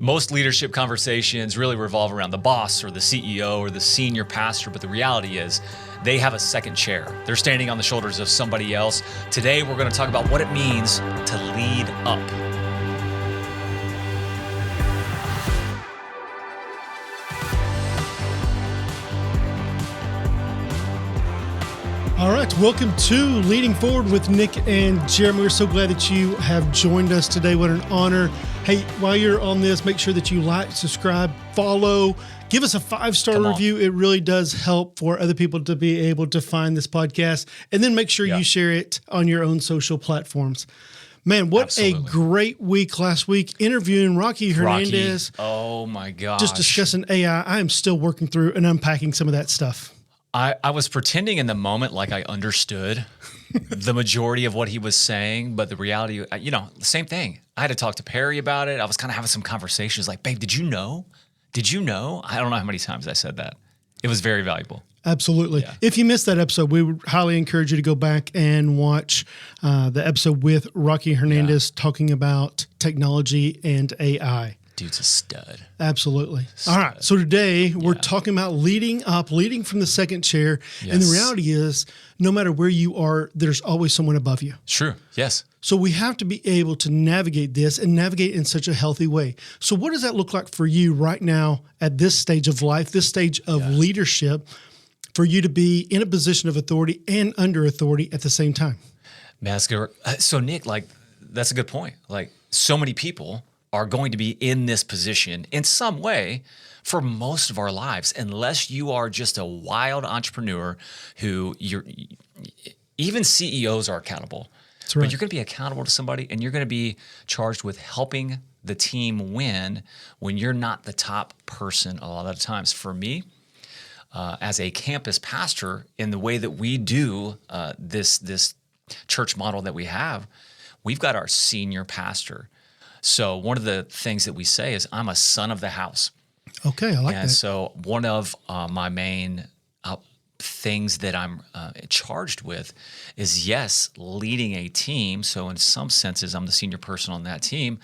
Most leadership conversations really revolve around the boss or the CEO or the senior pastor, but the reality is they have a second chair. They're standing on the shoulders of somebody else. Today, we're going to talk about what it means to lead up. All right, welcome to Leading Forward with Nick and Jeremy. We're so glad that you have joined us today. What an honor. Hey, while you're on this, make sure that you like, subscribe, follow, give us a 5-star review. It really does help for other people to be able to find this podcast. And then make sure you share it on your own social platforms. Man, what a great week last week interviewing Rocky Hernandez. Oh my gosh. Just discussing AI. I am still working through and unpacking some of that stuff. I was pretending in the moment like I understood the majority of what he was saying, but the reality, the same thing. I had to talk to Perry about it. I was kind of having some conversations like, babe, did you know? Did you know? I don't know how many times I said that. It was very valuable. Absolutely. Yeah. If you missed that episode, we would highly encourage you to go back and watch the episode with Rocky Hernandez talking about technology and AI. Dude's a stud. Absolutely. All right. So today we're talking about leading from the second chair. Yes. And the reality is, no matter where you are, there's always someone above you. True. Yes. So we have to be able to navigate this and navigate in such a healthy way. So what does that look like for you right now at this stage of life, this stage of leadership, for you to be in a position of authority and under authority at the same time? Man, that's good. So Nick, that's a good point. So many people are going to be in this position in some way for most of our lives, unless you are just a wild entrepreneur who even CEOs are accountable. That's right. But you're going to be accountable to somebody, and you're going to be charged with helping the team win when you're not the top person a lot of the times. For me, as a campus pastor, in the way that we do this church model that we have, we've got our senior pastor. So one of the things that we say is, I'm a son of the house. Okay, I like that. And so one of my main things that I'm charged with is, leading a team. So in some senses, I'm the senior person on that team.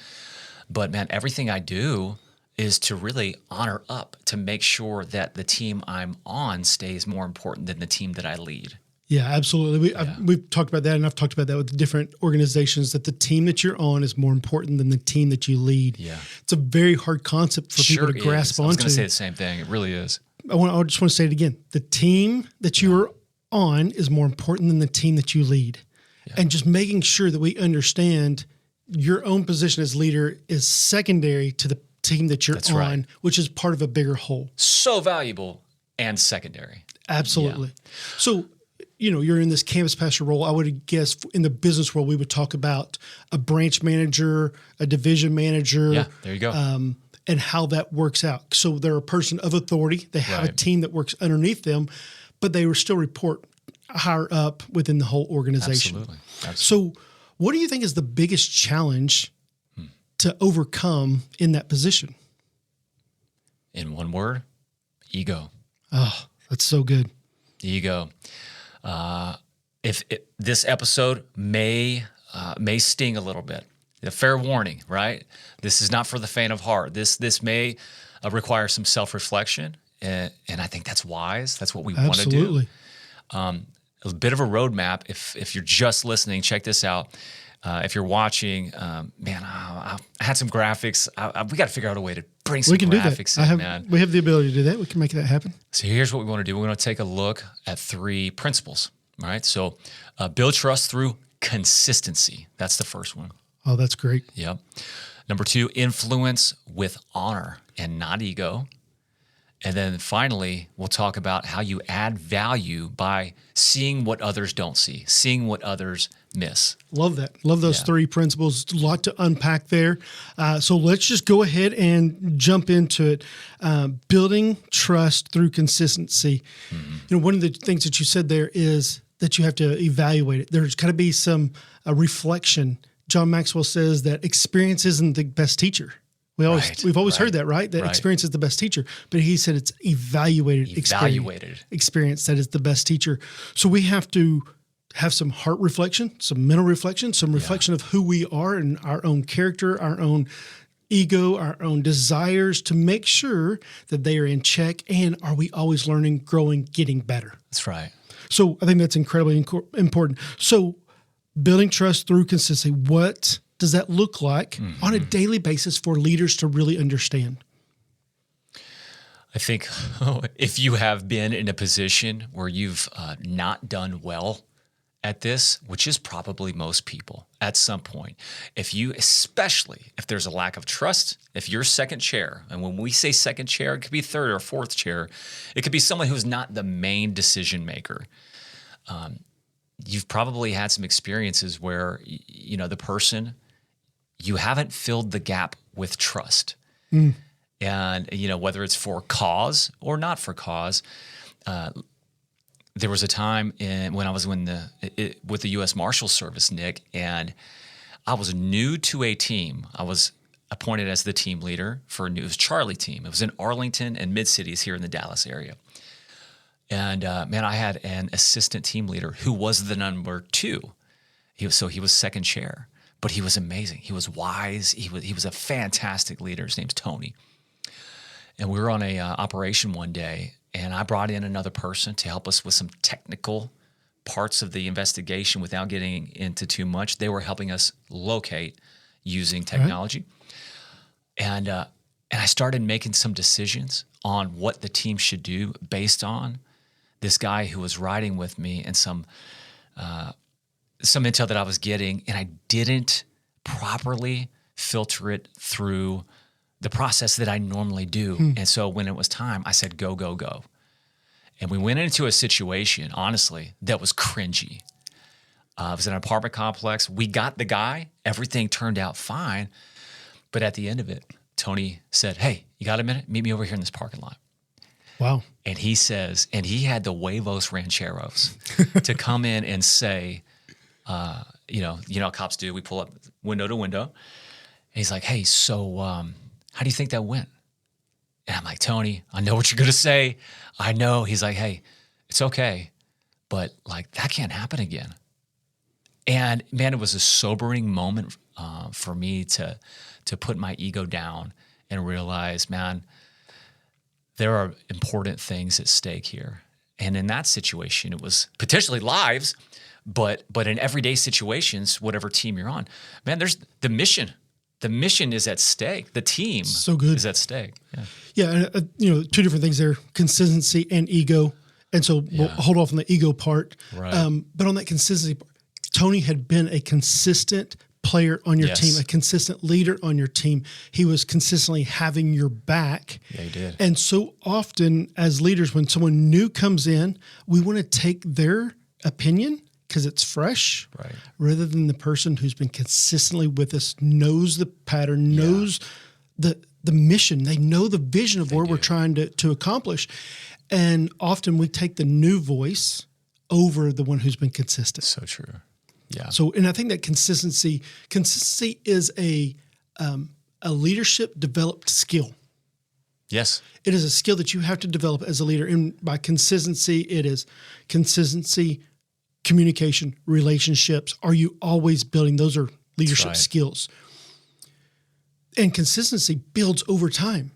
But man, everything I do is to really honor up, to make sure that the team I'm on stays more important than the team that I lead. Yeah, absolutely. We've talked about that, and I've talked about that with different organizations, that the team that you're on is more important than the team that you lead. Yeah. It's a very hard concept for people to grasp onto. I was going to say the same thing. It really is. I just want to say it again. The team that you are on is more important than the team that you lead. Yeah. And just making sure that we understand your own position as leader is secondary to the team that you're on, which is part of a bigger whole. So valuable and secondary. Absolutely. Yeah. So, you're in this campus pastor role. I would guess in the business world, we would talk about a branch manager, a division manager. Yeah, there you go. And how that works out. So they're a person of authority. They have a team that works underneath them, but they still report higher up within the whole organization. Absolutely. So what do you think is the biggest challenge to overcome in that position? In one word, ego. Oh, that's so good. Ego. This episode may sting a little bit. A fair warning, right? This is not for the faint of heart. This may require some self-reflection, and I think that's wise. That's what we want to do. Absolutely. A bit of a roadmap. If you're just listening, check this out. If you're watching, I had some graphics. We got to figure out a way to bring some graphics in, man. We have the ability to do that. We can make that happen. So here's what we want to do. We're going to take a look at 3 principles, all right? So build trust through consistency. That's the first one. Oh, that's great. Yep. Number 2, influence with honor and not ego. And then finally, we'll talk about how you add value by seeing what others don't see, seeing what others miss. Love that. Love those 3 principles. A lot to unpack there. So let's just go ahead and jump into it. Building trust through consistency. Mm-hmm. One of the things that you said there is that you have to evaluate it. There's got to be some reflection. John Maxwell says that experience isn't the best teacher. We've always heard that, right? That experience is the best teacher. But he said it's evaluated experience that is the best teacher. So we have to have some heart reflection, some mental reflection, some reflection of who we are and our own character, our own ego, our own desires to make sure that they are in check. And are we always learning, growing, getting better? That's right. So I think that's incredibly important. So building trust through consistency, what does that look like on a daily basis for leaders to really understand? I think if you have been in a position where you've not done well at this, which is probably most people at some point, especially if there's a lack of trust, if you're second chair, and when we say second chair, it could be third or fourth chair, it could be someone who's not the main decision maker. You've probably had some experiences where, the person, you haven't filled the gap with trust. And, whether it's for cause or not for cause, there was a time when I was with the U.S. Marshal Service, Nick, and I was new to a team. I was appointed as the team leader for it was Charlie team. It was in Arlington and Mid-Cities here in the Dallas area. And I had an assistant team leader who was the number 2. He was second chair, but he was amazing. He was wise. He was a fantastic leader. His name's Tony. And we were on a operation one day, and I brought in another person to help us with some technical parts of the investigation without getting into too much. They were helping us locate using technology. Right. And I started making some decisions on what the team should do based on this guy who was riding with me and some intel that I was getting, and I didn't properly filter it through the process that I normally do. And so when it was time, I said, go, go, go. And we went into a situation, honestly, that was cringy. It was an apartment complex. We got the guy. Everything turned out fine. But at the end of it, Tony said, hey, you got a minute? Meet me over here in this parking lot. Wow. And he says, and he had the huevos rancheros to come in and say, you know how cops do. We pull up window to window. And he's like, hey, so how do you think that went? And I'm like, Tony, I know what you're going to say. I know. He's like, hey, it's okay. But like, that can't happen again. And man, it was a sobering moment for me to put my ego down and realize, man, there are important things at stake here. And in that situation, it was potentially lives, but in everyday situations, whatever team you're on, man, there's the mission. The mission is at stake. The team is at stake. Yeah. Two different things there, consistency and ego. And so we'll hold off on the ego part. Right. But on that consistency part, Tony had been a consistent player on your team, a consistent leader on your team. He was consistently having your back. Yeah, he did. And so often as leaders, when someone new comes in, we want to take their opinion because it's fresh, right, rather than the person who's been consistently with us, knows the pattern, knows the mission. They know the vision of where we're trying to accomplish. And often we take the new voice over the one who's been consistent. So true. Yeah. So, and I think that consistency is a leadership developed skill. Yes. It is a skill that you have to develop as a leader. And by consistency, it is consistency, communication, relationships. Are you always building? Those are leadership skills. And consistency builds over time.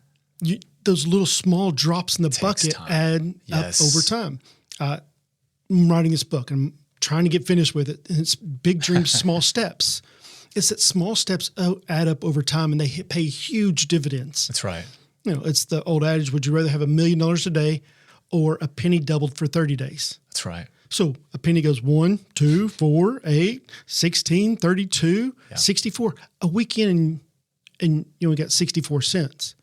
Those little small drops in the bucket add up over time. I'm writing this book and I'm trying to get finished with it. And it's big dreams, small steps. It's that small steps add up over time and they pay huge dividends. That's right. It's the old adage, would you rather have $1 million a day or a penny doubled for 30 days? That's right. So a penny goes 1, 2, 4, 8, 16, 32, 64. A weekend and you only got 64 cents.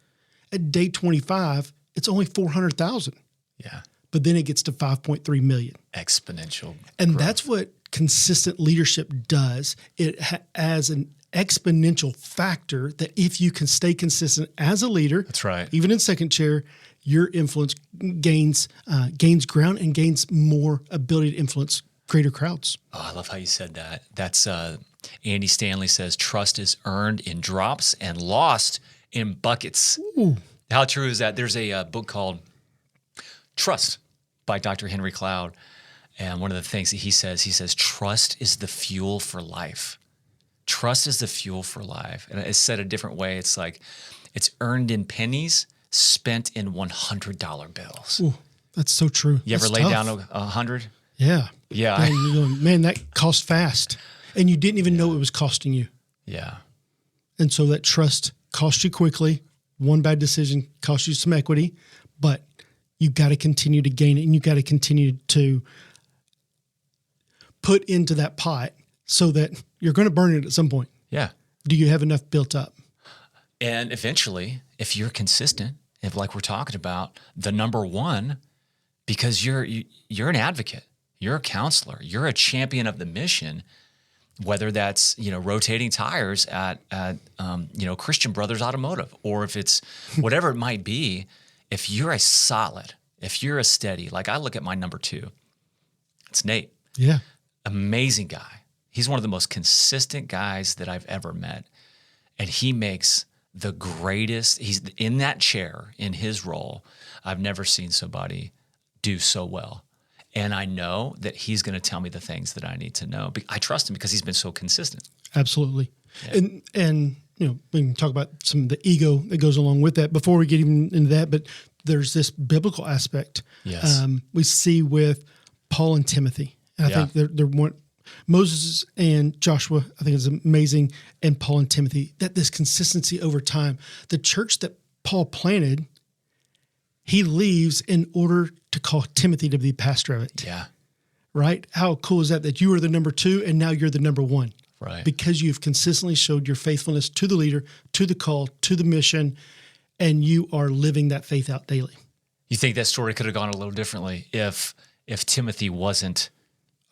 At day 25, it's only 400,000. Yeah. But then it gets to 5.3 million. Exponential And growth. that's what consistent leadership does. It has an exponential factor that if you can stay consistent as a leader, that's right, even in second chair, your influence gains ground and gains more ability to influence greater crowds. Oh, I love how you said that. That's Andy Stanley says, trust is earned in drops and lost in buckets. Ooh. How true is that? There's a book called Trust by Dr. Henry Cloud. And one of the things that he says, trust is the fuel for life. Trust is the fuel for life. And it's said a different way. It's like it's earned in pennies, spent in $100 bills. Ooh, that's so true. You ever That's lay tough. down 100? Yeah. Yeah. Man, you go, man, that cost fast. And you didn't even know it was costing you. Yeah. And so that trust cost you quickly. One bad decision cost you some equity, but you got to continue to gain it, and you got to continue to put into that pot so that you're going to burn it at some point. Yeah. Do you have enough built up? And eventually, if you're consistent, if like we're talking about, the number one, because you're an advocate, you're a counselor, you're a champion of the mission, whether that's, rotating tires at Christian Brothers Automotive, or if it's whatever it might be, if you're a steady, like I look at my number two, it's Nate. Yeah. Amazing guy. He's one of the most consistent guys that I've ever met. And he makes the greatest, he's in that chair in his role. I've never seen somebody do so well. And I know that he's going to tell me the things that I need to know. I trust him because he's been so consistent. Absolutely. Yeah. And we can talk about some of the ego that goes along with that before we get even into that, but there's this biblical aspect. Yes. We see with Paul and Timothy. And I think they're one, Moses and Joshua, I think is amazing, and Paul and Timothy, that this consistency over time. The church that Paul planted, he leaves in order to call Timothy to be pastor of it. Yeah. Right? How cool is that? That you were the number two and now you're the number one. Right. Because you've consistently showed your faithfulness to the leader, to the call, to the mission, and you are living that faith out daily. You think that story could have gone a little differently if Timothy wasn't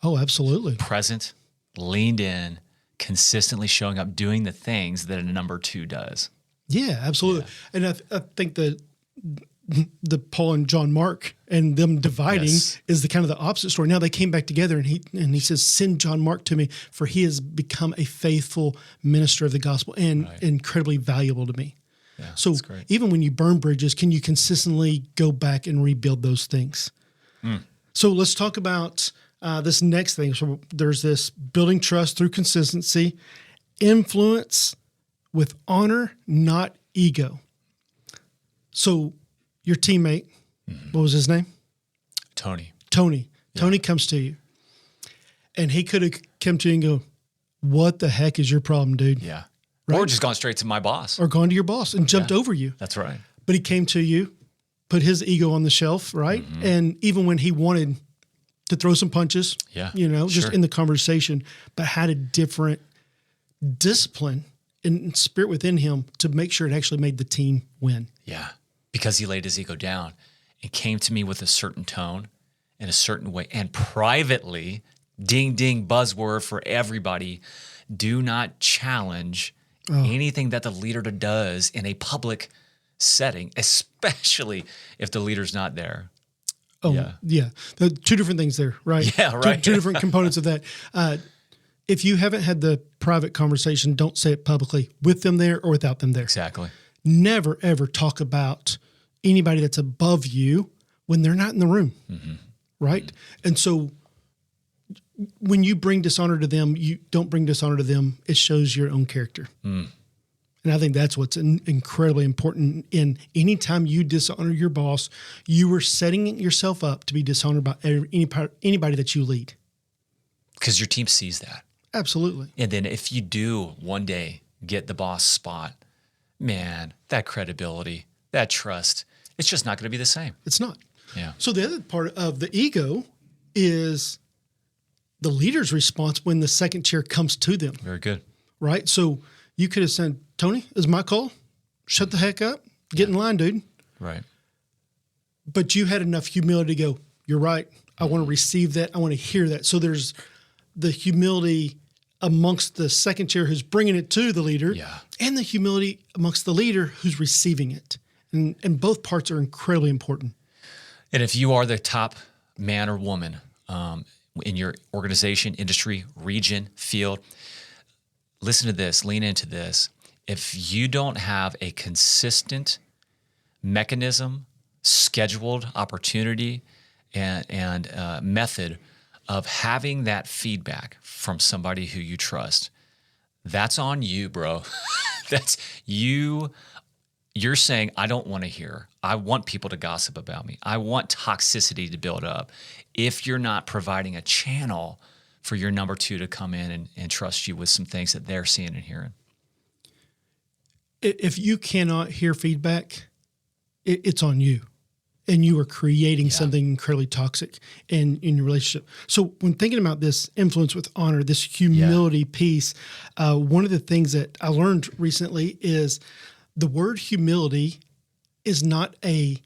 Oh, absolutely. present, leaned in, consistently showing up, doing the things that a number two does? Yeah, absolutely. Yeah. And I think the Paul and John Mark and them dividing is the kind of the opposite story. Now they came back together, and he says, "Send John Mark to me, for he has become a faithful minister of the gospel and incredibly valuable to me." Yeah, so even when you burn bridges, can you consistently go back and rebuild those things? So let's talk about this next thing. So there's this building trust through consistency, influence with honor, not ego. So your teammate, what was his name? Tony. Tony comes to you, and he could have come to you and go, "What the heck is your problem, dude?" Yeah. Right? Or just gone straight to my boss. Or gone to your boss and jumped over you. That's right. But he came to you, put his ego on the shelf, right? And even when he wanted to throw some punches, just in the conversation, but had a different discipline and spirit within him to make sure it actually made the team win. Yeah. Because he laid his ego down and came to me with a certain tone in a certain way. And privately, ding, ding, buzzword for everybody, do not challenge anything that the leader does in a public setting, especially if the leader's not there. Oh, yeah. The two different things there, right? Yeah, right. Two different components of that. If you haven't had the private conversation, don't say it publicly with them there or without them there. Exactly. Never, ever talk about anybody that's above you when they're not in the room, right? And so when you bring dishonor to them, you don't bring dishonor to them. It shows your own character. And I think that's what's incredibly important. In any time you dishonor your boss, you are setting yourself up to be dishonored by anybody that you lead. Because your team sees that. Absolutely. And then if you do one day get the boss spot, man, that credibility, that trust, it's just not going to be the same. It's not. Yeah. So the other part of the ego is the leader's response when the second chair comes to them. Very good. Right? So you could have said, "Tony, it's my call. Shut the heck up. Get in line, dude." Right. But you had enough humility to go, "You're right. I want to receive that. I want to hear that." So there's the humility amongst the second chair who's bringing it to the leader, and the humility amongst the leader who's receiving it. And both parts are incredibly important. And if you are the top man or woman in your organization, industry, region, field, listen to this, lean into this. If you don't have a consistent mechanism, scheduled opportunity, and method of having that feedback from somebody who you trust, That's on you, bro. That's you. You're saying, I don't want to hear. I want people to gossip about me. I want toxicity to build up. If you're not providing a channel for your number two to come in and trust you with some things that they're seeing and hearing. If you cannot hear feedback, it's on you. And you are creating something incredibly toxic in your relationship. So when thinking about this influence with honor, this humility piece, one of the things that I learned recently is the word humility is not a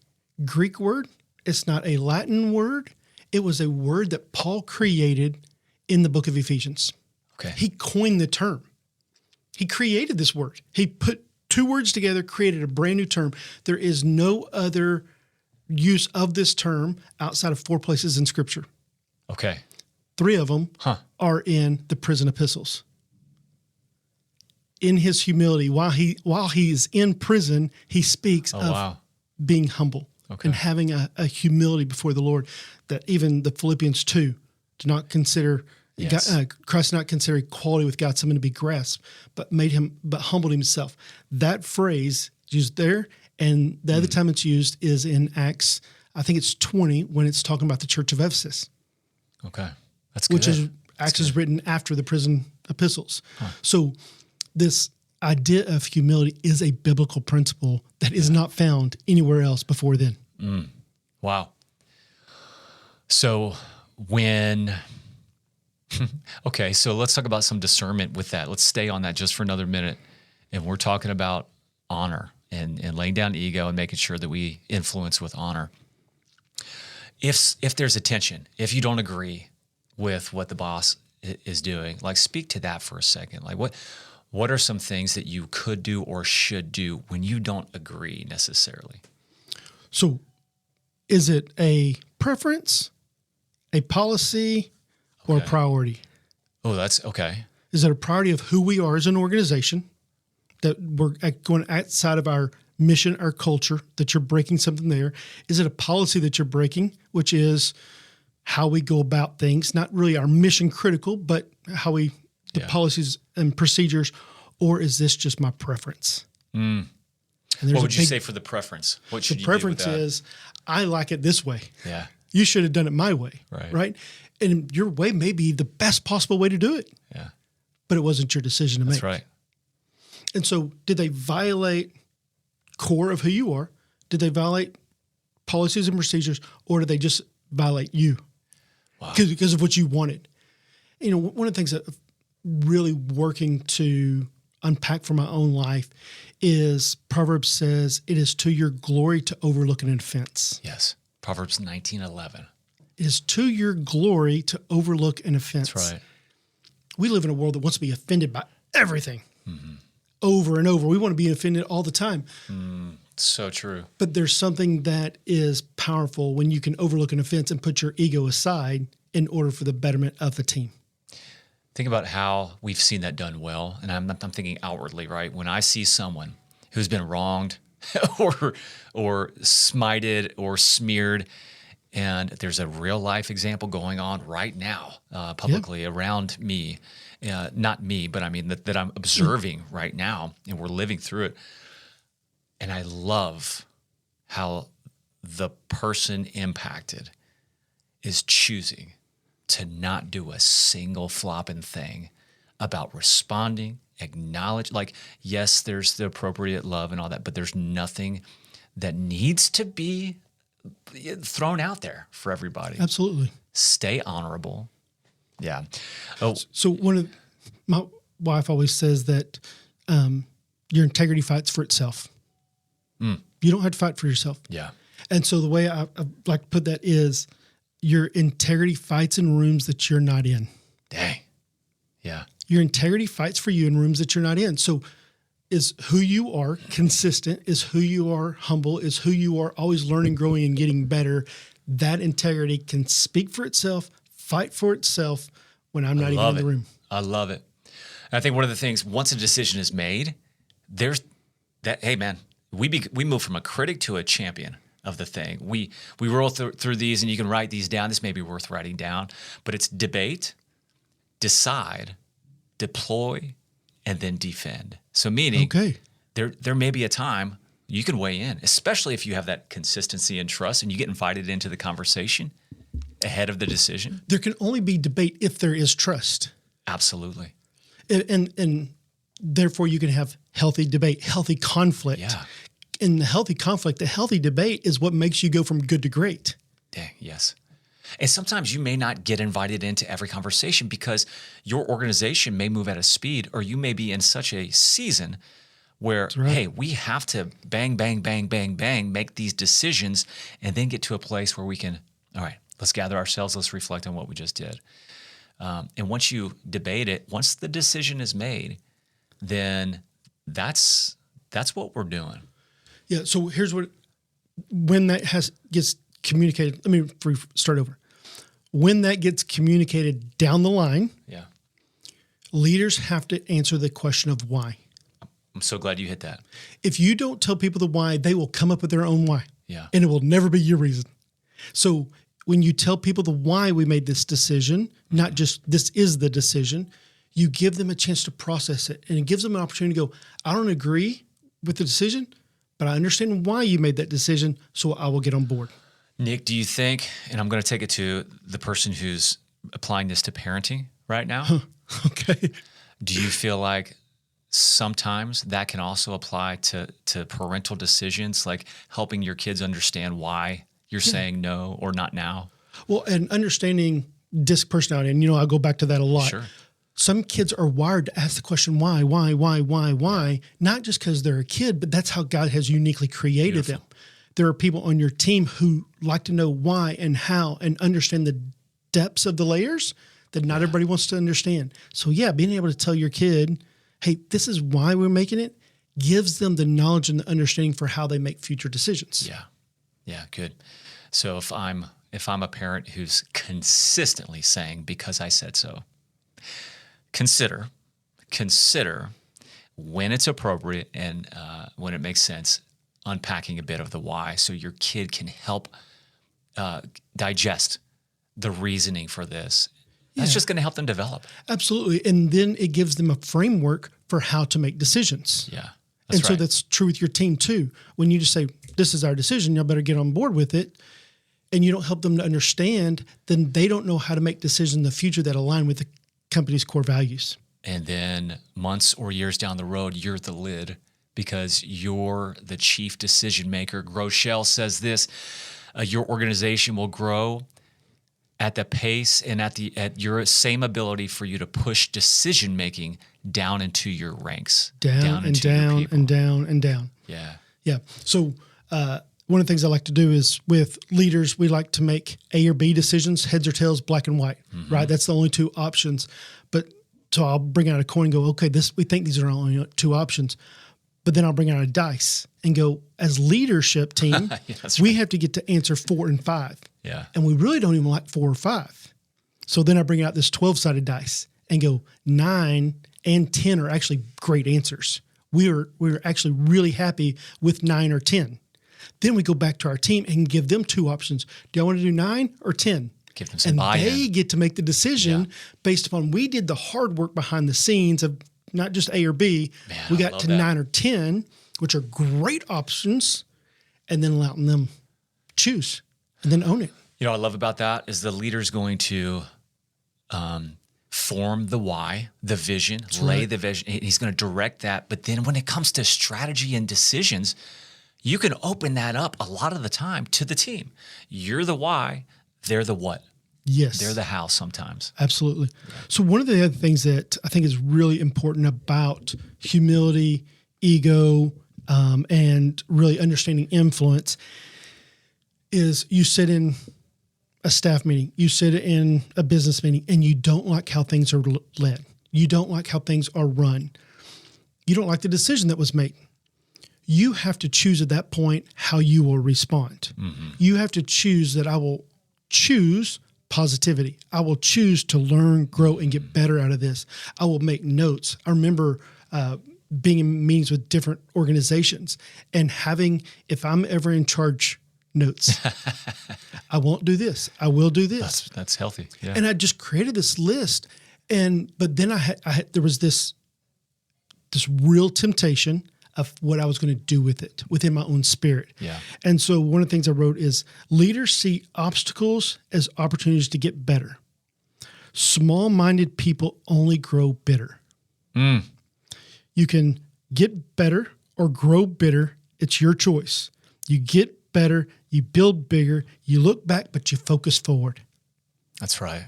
Greek word. It's not a Latin word. It was a word that Paul created in the book of Ephesians. Okay. He coined the term. He created this word. He put two words together, created a brand new term. There is no other use of this term outside of 4 places in Scripture. Okay. 3 of them are in the prison epistles. In his humility, while he is in prison, he speaks of being humble and having a humility before the Lord. That even the Philippians 2 do not consider Christ not consider equality with God something to be grasped, but humbled himself. That phrase used there. And the other time it's used is in Acts, I think it's 20, when it's talking about the church of Ephesus. Okay. That's good. Acts is written after the prison epistles. So this idea of humility is a biblical principle that is not found anywhere else before then. Wow. So okay, so let's talk about some discernment with that. Let's stay on that just for another minute. And we're talking about honor. And laying down ego and making sure that we influence with honor. If there's a tension, if you don't agree with what the boss is doing, like speak to that for a second. Like what are some things that you could do or should do when you don't agree necessarily? So is it a preference, a policy, or a priority? Oh, that's okay. Is it a priority of who we are as an organization? That we're going outside of our mission, our culture, that you're breaking something there? Is it a policy that you're breaking, which is how we go about things, not really our mission critical, but how the policies and procedures, or is this just my preference? What would you say for the preference? What should you do with that? The preference is, I like it this way. Yeah. You should have done it my way, right? And your way may be the best possible way to do it. Yeah. But it wasn't your decision to make. That's right. And so did they violate core of who you are? Did they violate policies and procedures, or did they just violate you? Wow. Because of what you wanted? You know, one of the things that really working to unpack for my own life is Proverbs says, it is to your glory to overlook an offense. Yes. Proverbs 19:11. It is to your glory to overlook an offense. That's right. We live in a world that wants to be offended by everything. Over and over. We want to be offended all the time. So true. But there's something that is powerful when you can overlook an offense and put your ego aside in order for the betterment of the team. Think about how we've seen that done well. And I'm thinking outwardly, right? When I see someone who's been wronged or smited or smeared, and there's a real life example going on right now publicly around me, not me, but I mean that I'm observing right now, and we're living through it. And I love how the person impacted is choosing to not do a single flopping thing about responding, acknowledge, like, yes, there's the appropriate love and all that, but there's nothing that needs to be thrown out there for everybody. Absolutely. Stay honorable. Yeah. Oh, So my wife always says that your integrity fights for itself. You don't have to fight for yourself. yeah. And so the way I like to put that is your integrity fights in rooms that you're not in. Dang. Yeah. Your integrity fights for you in rooms that you're not in. So is who you are consistent, is who you are humble, is who you are always learning, growing, and getting better. That integrity can speak for itself, fight for itself when I'm not even in the room. I love it. And I think one of the things, once a decision is made, there's that, hey man, we move from a critic to a champion of the thing. We roll through these, and you can write these down. This may be worth writing down, but it's debate, decide, deploy, and then defend. So meaning Okay. there may be a time you can weigh in, especially if you have that consistency and trust and you get invited into the conversation ahead of the decision. There can only be debate if there is trust. Absolutely. And therefore you can have healthy debate, healthy conflict. Yeah. In the healthy conflict, the healthy debate is what makes you go from good to great. Dang, yes. And sometimes you may not get invited into every conversation because your organization may move at a speed, or you may be in such a season where, right. hey, we have to bang, bang, bang, bang, bang, make these decisions and then get to a place where we can, all right, let's gather ourselves, let's reflect on what we just did. And once you debate it, once the decision is made, then that's what we're doing. Yeah. So here's when that gets communicated. Let me start over. When that gets communicated down the line, Yeah. leaders have to answer the question of why. I'm so glad you hit that. If you don't tell people the why, they will come up with their own why. Yeah. And it will never be your reason. So when you tell people the why we made this decision, not just this is the decision, you give them a chance to process it. And it gives them an opportunity to go, I don't agree with the decision, but I understand why you made that decision, so I will get on board. Nick, do you think, and I'm going to take it to the person who's applying this to parenting right now. Okay. Do you feel like sometimes that can also apply to parental decisions, like helping your kids understand why you're saying no or not now? Well, and understanding disc personality, and I go back to that a lot. Sure. Some kids are wired to ask the question why, not just because they're a kid, but that's how God has uniquely created them. There are people on your team who like to know why and how and understand the depths of the layers that not everybody wants to understand. So yeah, being able to tell your kid, hey, this is why we're making it, gives them the knowledge and the understanding for how they make future decisions. Yeah. Yeah, good. So if I'm a parent who's consistently saying, because I said so, consider when it's appropriate and when it makes sense, unpacking a bit of the why so your kid can help digest the reasoning for this. That's just going to help them develop. Absolutely. And then it gives them a framework for how to make decisions. Yeah. And so that's true with your team too. When you just say, this is our decision, y'all better get on board with it, and you don't help them to understand, then they don't know how to make decisions in the future that align with the company's core values. And then months or years down the road, you're the lid because you're the chief decision maker. Groeschel says this, your organization will grow at the pace and at your same ability for you to push decision making down into your ranks, down and down and down and down. Yeah. Yeah. So one of the things I like to do is with leaders, we like to make A or B decisions, heads or tails, black and white, right? That's the only two options. But so I'll bring out a coin and go, okay, we think these are only two options. But then I'll bring out a dice and go, as leadership team, we have to get to answer 4 and 5. Yeah. And we really don't even like 4 or 5. So then I bring out this 12-sided dice and go 9 and 10 are actually great answers. We're actually really happy with 9 or 10. Then we go back to our team and give them two options. Do y'all want to do 9 or 10? Give them some buy-in. They get to make the decision based upon we did the hard work behind the scenes of not just A or B. Man, we I got love to that. 9 or 10, which are great options, and then allowing them choose and then own it. You know what I love about that is the leader's going to form the why, the vision, lay the vision. He's going to direct that. But then when it comes to strategy and decisions, you can open that up a lot of the time to the team. You're the why, they're the what. Yes. They're the how sometimes. Absolutely. So one of the other things that I think is really important about humility, ego, and really understanding influence is you sit in a staff meeting, you sit in a business meeting, and you don't like how things are led. You don't like how things are run. You don't like the decision that was made. You have to choose at that point how you will respond. Mm-hmm. You have to choose that I will choose positivity. I will choose to learn, grow, and get better out of this. I will make notes. I remember being in meetings with different organizations and having, if I'm ever in charge, notes. I won't do this. I will do this. That's healthy. Yeah. And I just created this list. But then I had there was this this real temptation of what I was going to do with it within my own spirit. Yeah. And so one of the things I wrote is leaders see obstacles as opportunities to get better. Small-minded people only grow bitter. You can get better or grow bitter. It's your choice. You get better, you build bigger, you look back, but you focus forward. That's right.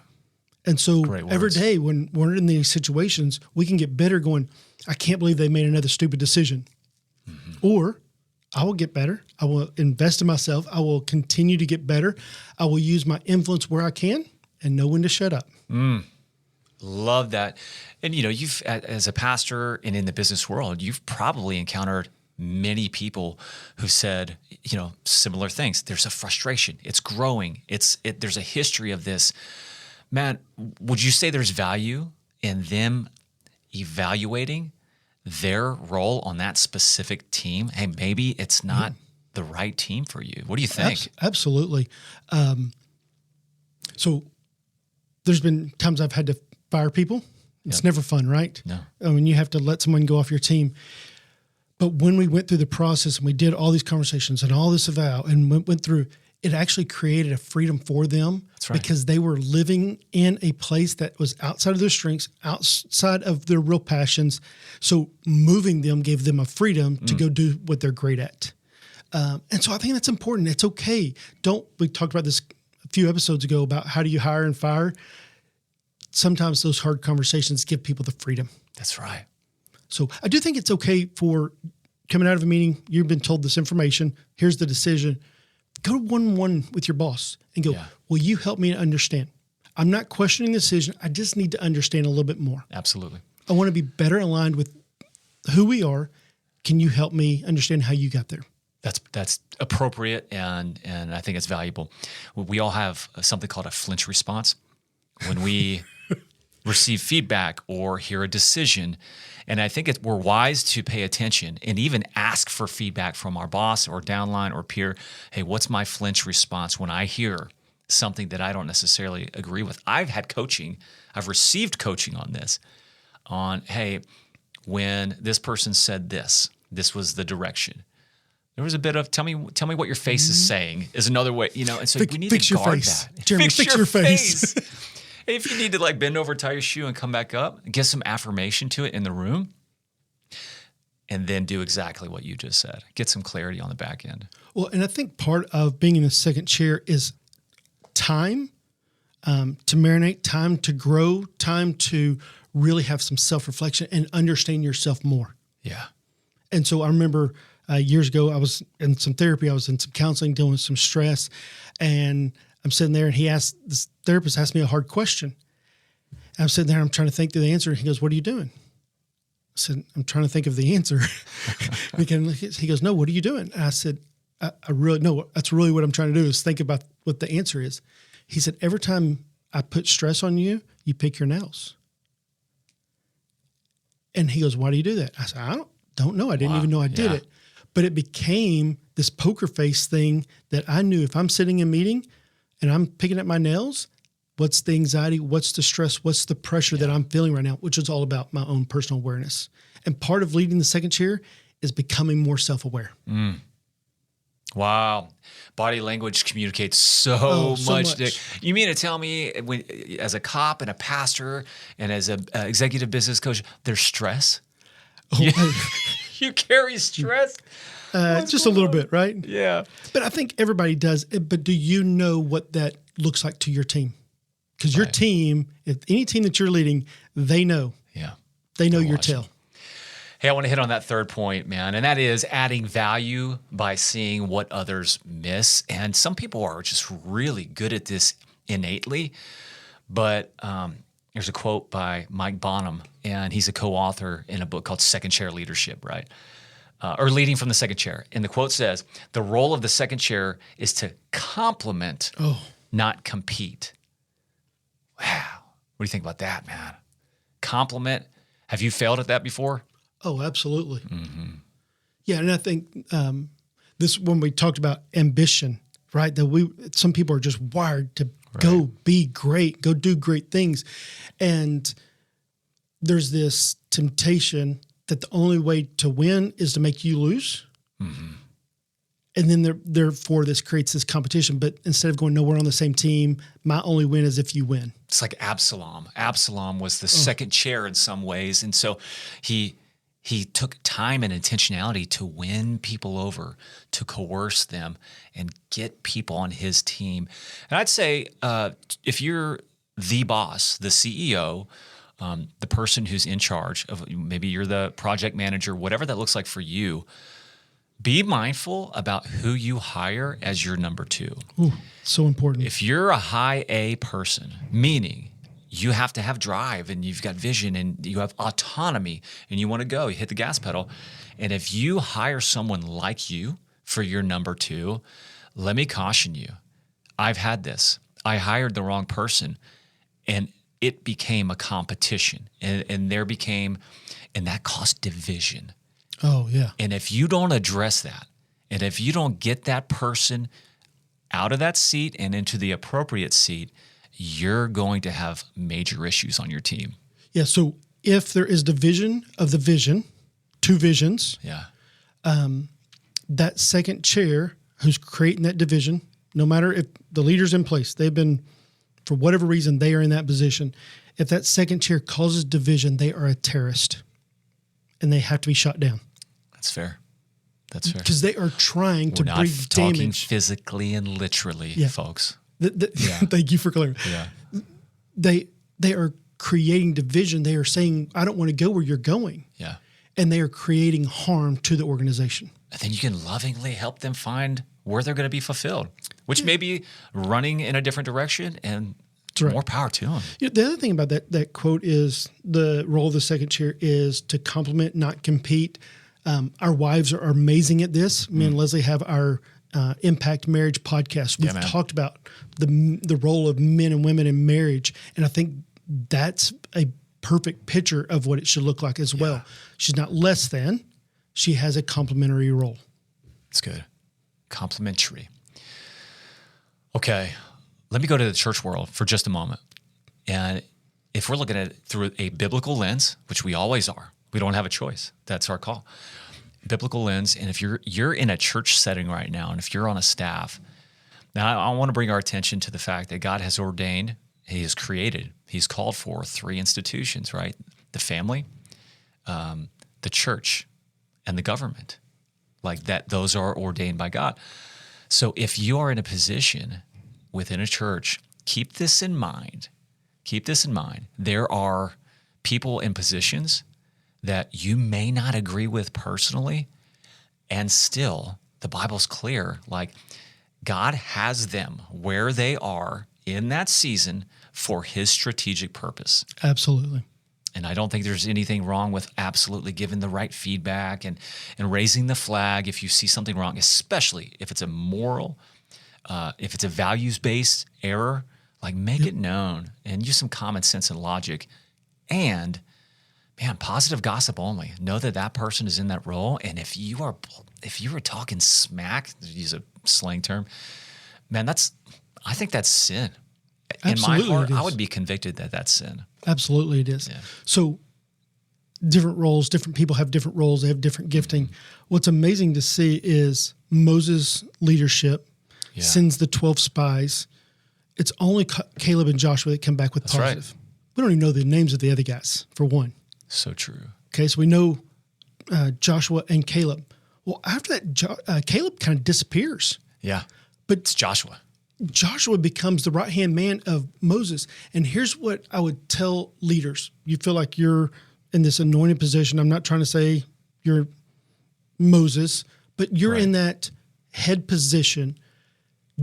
And so Great every words. day when we're in these situations, we can get better going, I can't believe they made another stupid decision. Or I will get better. I will invest in myself. I will continue to get better. I will use my influence where I can and know when to shut up. Love that. And, you've, as a pastor and in the business world, you've probably encountered many people who said, similar things. There's a frustration. It's growing. There's a history of this. Man, would you say there's value in them evaluating their role on that specific team? Hey, maybe it's not the right team for you. What do you think? Absolutely. So there's been times I've had to fire people. It's never fun, right? No. When you have to let someone go off your team. But when we went through the process and we did all these conversations and all this eval and went through, it actually created a freedom for them. That's right. Because they were living in a place that was outside of their strengths, outside of their real passions. So moving them gave them a freedom to go do what they're great at. And so I think that's important. It's okay. We talked about this a few episodes ago about how do you hire and fire. Sometimes those hard conversations give people the freedom. That's right. So I do think it's okay for coming out of a meeting, you've been told this information, here's the decision. Go one-on-one with your boss and go, will you help me to understand? I'm not questioning the decision. I just need to understand a little bit more. Absolutely. I want to be better aligned with who we are. Can you help me understand how you got there? That's appropriate, and I think it's valuable. We all have something called a flinch response when we receive feedback or hear a decision. And I think we're wise to pay attention and even ask for feedback from our boss or downline or peer. Hey, what's my flinch response when I hear something that I don't necessarily agree with? I've had coaching. I've received coaching on this, hey, when this person said this was the direction. There was a bit of tell me what your face is saying is another way, and so we need to guard that. Jeremy, fix your face. If you need to bend over, tie your shoe, and come back up, get some affirmation to it in the room, and then do exactly what you just said. Get some clarity on the back end. Well, and I think part of being in the second chair is time to marinate, time to grow, time to really have some self-reflection and understand yourself more. Yeah. And so I remember years ago, I was in some therapy, I was in some counseling, dealing with some stress, and I'm sitting there and this therapist asked me a hard question. And I'm sitting there, I'm trying to think through the answer. And he goes, what are you doing? I said, I'm trying to think of the answer. He goes, no, what are you doing? And I said, I really, no, that's really what I'm trying to do is think about what the answer is. He said, every time I put stress on you, you pick your nails. And he goes, why do you do that? I said, I don't know. I didn't even know I did it. But it became this poker face thing that I knew if I'm sitting in a meeting and I'm picking at my nails, what's the anxiety? What's the stress? What's the pressure that I'm feeling right now? Which is all about my own personal awareness. And part of leading the second chair is becoming more self-aware. Wow. Body language communicates so much. much. You mean to tell me as a cop and a pastor and as an executive business coach, there's stress? You carry stress? Just a little bit, right? Yeah. But I think everybody does. But do you know what that looks like to your team? Because your team, if any team that you're leading, they know. Yeah. They know They're your watching. tail. Hey, I want to hit on that third point, man, and that is adding value by seeing what others miss. And some people are just really good at this innately, but there's a quote by Mike Bonham, and he's a co-author in a book called Second Chair Leadership, right? Or Leading from the Second Chair. And the quote says, the role of the second chair is to complement, not compete. Wow. What do you think about that, man? Compliment. Have you failed at that before? Oh, absolutely. Yeah, and I think this when we talked about ambition, right? That some people are just wired to go be great, go do great things, and there's this temptation that the only way to win is to make you lose. And then therefore this creates this competition. But instead of going, no, we're on the same team, my only win is if you win. It's like Absalom. Absalom was the second chair in some ways. And so he took time and intentionality to win people over, to coerce them and get people on his team. And I'd say if you're the boss, the CEO, the person who's in charge of, maybe you're the project manager, whatever that looks like for you, be mindful about who you hire as your number two. Ooh, so important. If you're a high A person, meaning you have to have drive and you've got vision and you have autonomy and you want to go, you hit the gas pedal. And if you hire someone like you for your number two, let me caution you. I've had this. I hired the wrong person and it became a competition and that caused division. Oh, yeah. And if you don't address that, and if you don't get that person out of that seat and into the appropriate seat, you're going to have major issues on your team. Yeah. So if there is division of the vision, two visions, that second chair who's creating that division, no matter if the leader's in place, they've been, for whatever reason, they are in that position. If that second chair causes division, they are a terrorist and they have to be shot down. That's fair. That's fair. Because they are trying to bring damage. We're not talking physically and literally, folks. Thank you for clarifying. Yeah. They are creating division. They are saying, I don't want to go where you're going. Yeah. And they are creating harm to the organization. And then you can lovingly help them find where they're going to be fulfilled, which may be running in a different direction, and more power to them. You know, the other thing about that quote is the role of the second chair is to complement, not compete. Our wives are amazing at this. Me and Leslie have our Impact Marriage podcast. We've talked about the role of men and women in marriage, and I think that's a perfect picture of what it should look like as well. She's not less than. She has a complementary role. That's good. Complementary. Okay, let me go to the church world for just a moment. And if we're looking at it through a biblical lens, which we always are, we don't have a choice. That's our call. Biblical lens. And if you're in a church setting right now, and if you're on a staff, now I want to bring our attention to the fact that God has ordained, He has created, He's called for three institutions, right? The family, the church, and the government. Like that, those are ordained by God. So if you are in a position within a church, keep this in mind. Keep this in mind. There are people in positions that you may not agree with personally, and still the Bible's clear, like God has them where they are in that season for His strategic purpose. Absolutely. And I don't think there's anything wrong with absolutely giving the right feedback and raising the flag if you see something wrong, especially if it's a moral, if it's a values-based error, like make it known and use some common sense and logic. And man, positive gossip only. Know that person is in that role. And if you were talking smack, to use a slang term, man, I think that's sin. Absolutely, in my heart, I would be convicted that that's sin. Absolutely, it is. Yeah. So different roles, different people have different roles. They have different gifting. What's amazing to see is Moses' leadership sends the 12 spies. It's only Caleb and Joshua that come back with positive. Right. We don't even know the names of the other guys, for one. So true. Okay, so we know Joshua and Caleb. Well, after that, Caleb kind of disappears. Yeah, but it's Joshua. Joshua becomes the right-hand man of Moses. And here's what I would tell leaders. You feel like you're in this anointed position. I'm not trying to say you're Moses, but you're in that head position.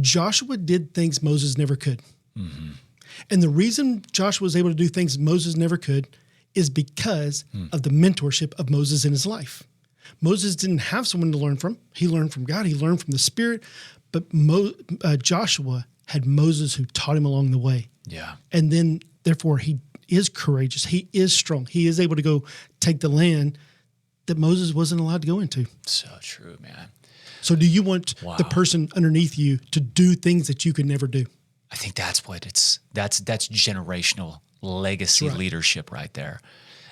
Joshua did things Moses never could. Mm-hmm. And the reason Joshua was able to do things Moses never could is because of the mentorship of Moses in his life. Moses didn't have someone to learn from. He learned from God. He learned from the Spirit. But Joshua had Moses who taught him along the way. Yeah. And then, therefore, he is courageous. He is strong. He is able to go take the land that Moses wasn't allowed to go into. So true, man. So do you want the person underneath you to do things that you could never do? I think that's what that's generational legacy leadership right there.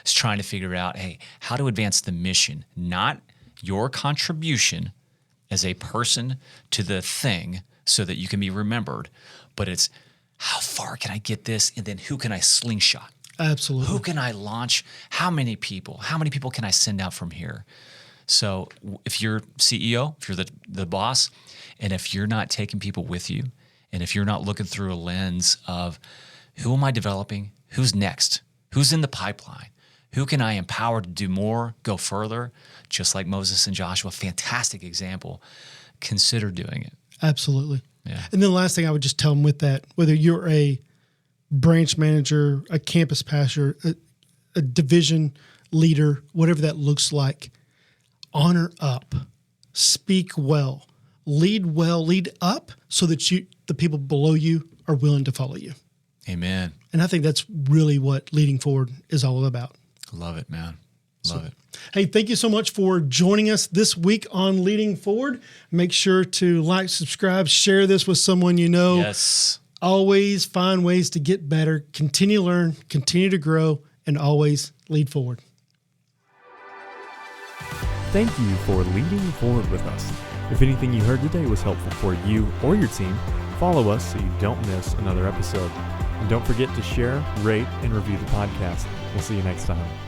is trying to figure out, hey, how to advance the mission, not your contribution as a person to the thing so that you can be remembered, but it's how far can I get this, and then who can I slingshot? Absolutely. Who can I launch? How many people? How many people can I send out from here? So if you're CEO, if you're the boss, and if you're not taking people with you, and if you're not looking through a lens of who am I developing, who's next, who's in the pipeline, who can I empower to do more, go further, just like Moses and Joshua, fantastic example, consider doing it. Absolutely. Yeah. And then the last thing I would just tell them with that, whether you're a branch manager, a campus pastor, a division leader, whatever that looks like, honor up, speak well, lead up so that the people below you are willing to follow you. Amen. And I think that's really what leading forward is all about. Love it, man. Love it. Hey, thank you so much for joining us this week on Leading Forward. Make sure to like, subscribe, share this with someone you know. Yes. Always find ways to get better, continue to learn, continue to grow, and always lead forward. Thank you for leading forward with us. If anything you heard today was helpful for you or your team, follow us so you don't miss another episode. And don't forget to share, rate, and review the podcast. We'll see you next time.